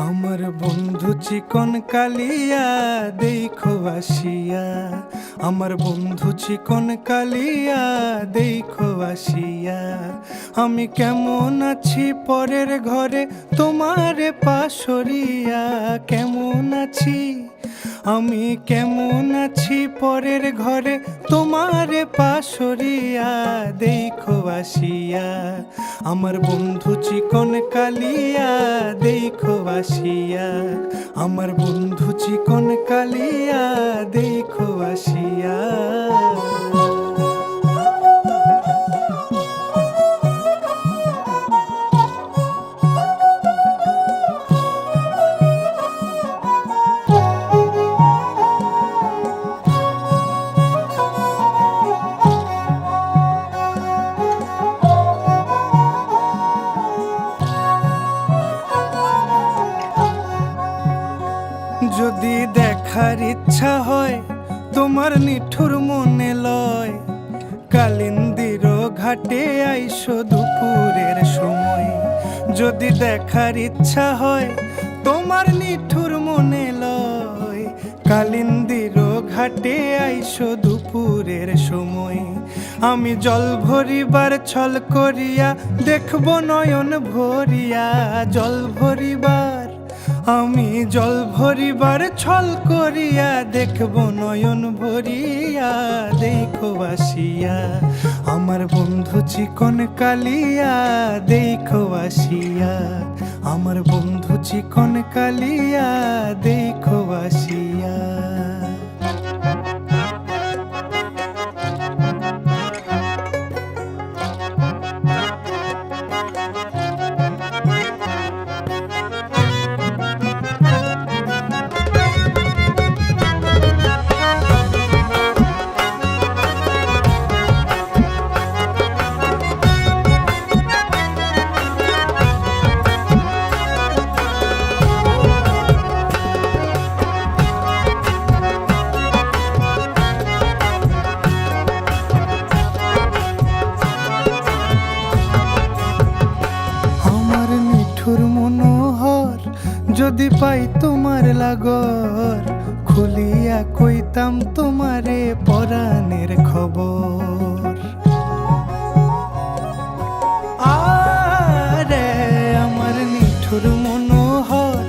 আমার বন্ধু চিকন কালিয়া দেখো আসিয়া, আমার বন্ধু চিকন কালিয়া দেখো আসিয়া। আমি কেমন আছি পরের ঘরে তোমারে পাশরিয়া, কেমন আছি আমি কেমন আছি পরের ঘরে তোমারে পাশরিয়া দেখো আসিয়া। আমার বন্ধু চিকন কালিয়া দেখো আসিয়া, আমার বন্ধু চিকন কালিয়া দেখো আসিয়া। যদি দেখার ইচ্ছা হয় তোমার নিঠুর মনে লয়, কালিন্দির ঘাটে আইসো দুপুরের সময়। যদি দেখার ইচ্ছা হয় তোমার নিঠুর মনে লয়, কালিন্দির ঘাটে আইসো দুপুরের সময়। আমি জল ভরিবার ছল করিয়া দেখব নয়ন ভরিয়া, জল ভরিবার আমি জল ভরিবার ছল করিয়া দেখব নয়ন ভরিয়া দেখো আসিয়া। আমার বন্ধু চিকন কালিয়া দেখো আসিয়া, আমার বন্ধু চিকন কালিয়া দেখো আসিয়া। মনোহর যদি পাই তোমার লাগর, খুলিয়া কইতাম তোমারে পরাণের খবর। আরে আমার নিঠুর মনোহর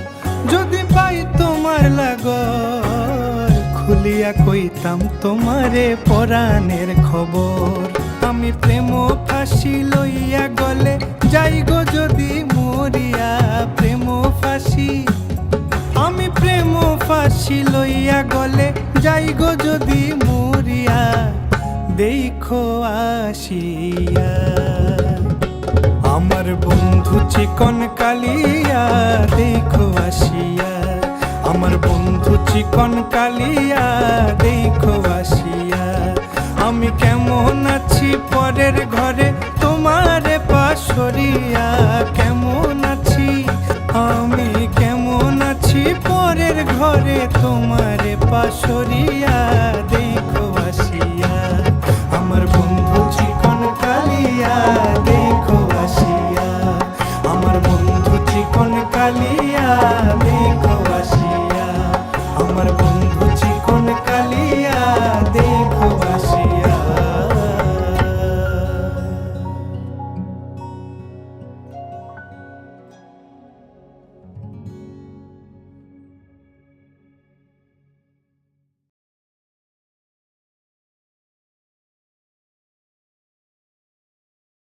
যদি পাই তোমার লাগর, খুলিয়া কইতাম তোমারে পরাণের খবর। আমি প্রেম ফাঁসি লইয়া গলে যাই গো যদি মরিয়া, প্রেম ফাঁসি আমি প্রেম ফাঁসি লইয়া গলে যাই গো যদি মরিয়া দেখো আসিয়া। আমার বন্ধু চিকন কালিয়া দেখো আসিয়া, আমার বন্ধু চিকন কালিয়া দেখো আসিয়া। আমি কেমন আছি পরের ঘরে তোমারে পাশরিয়া, কেমন আছি আমি কেমন আছি পরের ঘরে তোমারে পাশরিয়া